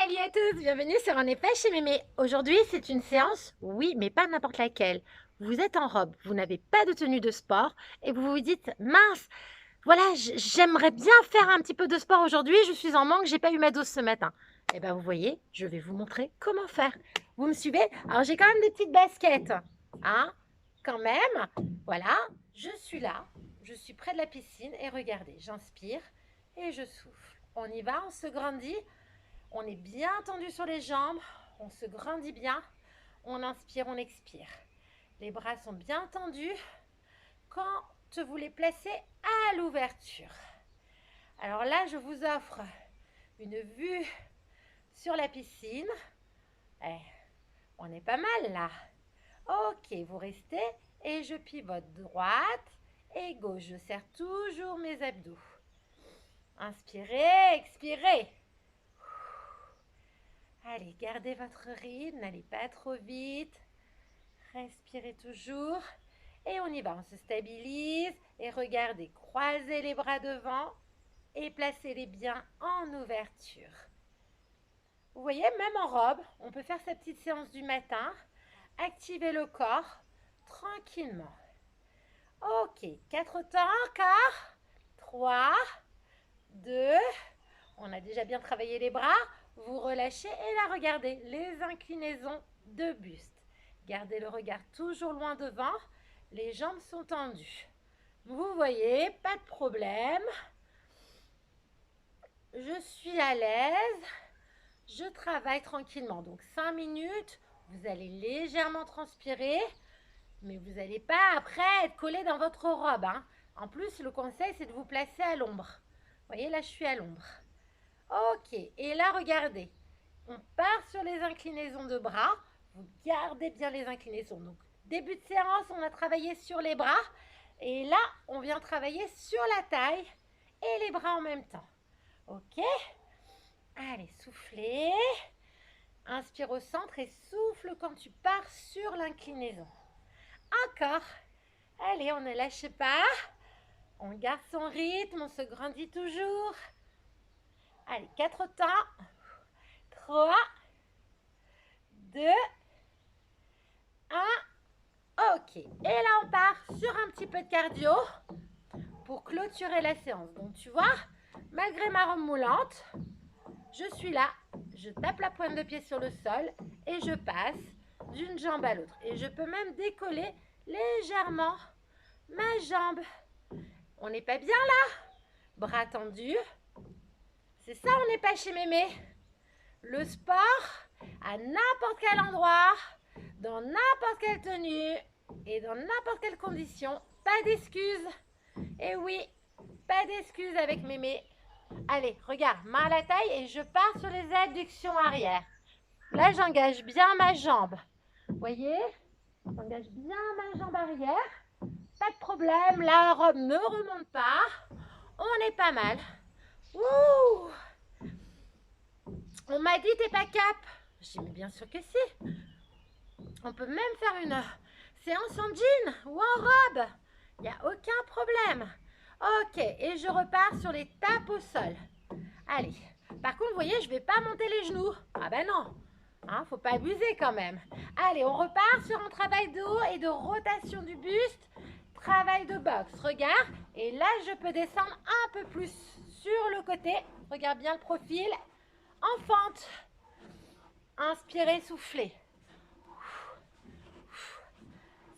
Salut à tous, bienvenue sur En n'est pas chez Mémé. Aujourd'hui, c'est une séance, oui, mais pas n'importe laquelle. Vous êtes en robe, vous n'avez pas de tenue de sport et vous vous dites, mince, voilà, j'aimerais bien faire un petit peu de sport aujourd'hui, je suis en manque, j'ai pas eu ma dose ce matin. Eh bien, vous voyez, je vais vous montrer comment faire. Vous me suivez? Alors, j'ai quand même des petites baskets, hein, quand même. Voilà, je suis là, je suis près de la piscine et regardez, j'inspire et je souffle. On y va, on se grandit. On est bien tendu sur les jambes, on se grandit bien, on inspire, on expire. Les bras sont bien tendus quand vous les placez à l'ouverture. Alors là, je vous offre une vue sur la piscine. On est pas mal là. Ok, vous restez et je pivote droite et gauche. Je serre toujours mes abdos. Inspirez, expirez. Allez, gardez votre rythme, n'allez pas trop vite. Respirez toujours. Et on y va, on se stabilise. Et regardez, croisez les bras devant et placez-les bien en ouverture. Vous voyez, même en robe, on peut faire sa petite séance du matin. Activez le corps tranquillement. Ok, 4 temps encore. 3, 2, on a déjà bien travaillé les bras. Vous relâchez et là, regardez, les inclinaisons de buste. Gardez le regard toujours loin devant. Les jambes sont tendues. Vous voyez, pas de problème. Je suis à l'aise. Je travaille tranquillement. Donc 5 minutes, vous allez légèrement transpirer, mais vous n'allez pas après être collé dans votre robe, hein. En plus, le conseil, c'est de vous placer à l'ombre. Vous voyez, là, je suis à l'ombre. Ok, et là, regardez, on part sur les inclinaisons de bras. Vous gardez bien les inclinaisons. Donc, début de séance, on a travaillé sur les bras. Et là, on vient travailler sur la taille et les bras en même temps. Ok, allez, soufflez. Inspire au centre et souffle quand tu pars sur l'inclinaison. Encore. Allez, on ne lâche pas. On garde son rythme, on se grandit toujours. Allez, 4 temps. 3, 2, 1. Ok. Et là, on part sur un petit peu de cardio pour clôturer la séance. Donc, tu vois, malgré ma robe moulante, je suis là. Je tape la pointe de pied sur le sol et je passe d'une jambe à l'autre. Et je peux même décoller légèrement ma jambe. On n'est pas bien là? Bras tendus. C'est ça, on n'est pas chez Mémé. Le sport, à n'importe quel endroit, dans n'importe quelle tenue et dans n'importe quelle condition, pas d'excuses. Et oui, pas d'excuses avec Mémé. Allez, regarde, main à la taille et je pars sur les adductions arrière. Là, j'engage bien ma jambe. Vous voyez? J'engage bien ma jambe arrière. Pas de problème, la robe ne remonte pas. On est pas mal. Ouh! On m'a dit t'es pas cap. J'ai dit mais bien sûr que si. On peut même faire une séance en jean ou en robe. Il n'y a aucun problème. Ok, et je repars sur les tapes au sol. Allez. Par contre, vous voyez, je ne vais pas monter les genoux. Ah ben non. Hein, faut pas abuser quand même. Allez, on repart sur un travail de haut et de rotation du buste. Travail de boxe. Regarde. Et là, je peux descendre un peu plus sur le côté. Regarde bien le profil. En fente. Inspirez, soufflez.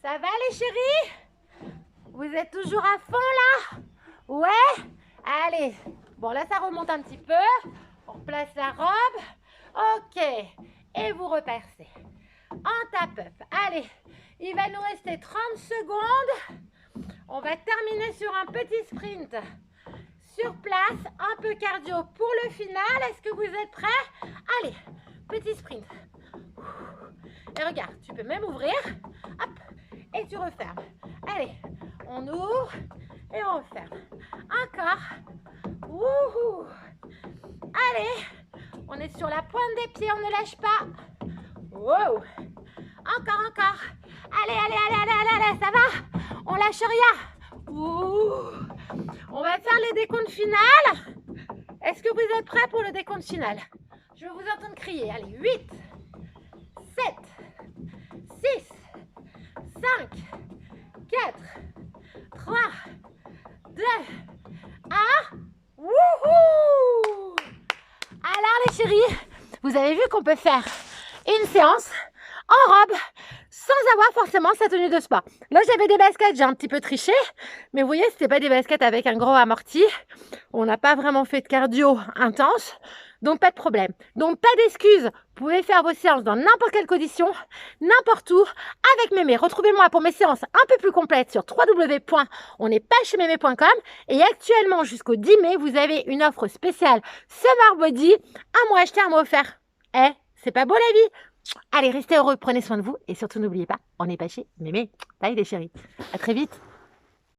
Ça va les chéris? Vous êtes toujours à fond là? Ouais? Allez. Bon là ça remonte un petit peu. On replace la robe. Ok. Et vous repassez. En tap-up. Allez. Il va nous rester 30 secondes. On va terminer sur un petit sprint. Sur place. Un peu cardio pour le final. Est-ce que vous êtes prêts? Allez. Petit sprint. Et regarde, tu peux même ouvrir. Hop. Et tu refermes. Allez, on ouvre et on referme. Encore. Wouhou. Allez, on est sur la pointe des pieds, on ne lâche pas. Wow. Encore, encore. Allez, allez, allez, allez, allez, allez, ça va? On lâche rien. Ouh. On va faire les décomptes finales. Est-ce que vous êtes prêts pour le décompte final? Je vous entends crier. Allez, 8, 7, 6, 5, 4, 3, 2, 1. Wouhou! Alors les chéris, vous avez vu qu'on peut faire une séance en robe sans avoir forcément sa tenue de sport. Là j'avais des baskets, j'ai un petit peu triché, mais vous voyez c'était pas des baskets avec un gros amorti. On n'a pas vraiment fait de cardio intense, donc pas de problème. Donc pas d'excuses, vous pouvez faire vos séances dans n'importe quelle condition, n'importe où, avec Mémé. Retrouvez-moi pour mes séances un peu plus complètes sur www.onestpaschezmémé.com et actuellement jusqu'au 10 mai, vous avez une offre spéciale Summer Body, un mois acheté, un mois offert. Eh, c'est pas beau la vie? Allez, restez heureux, prenez soin de vous et surtout n'oubliez pas, on n'est pas chez Mémé. Bye les chéris, à très vite.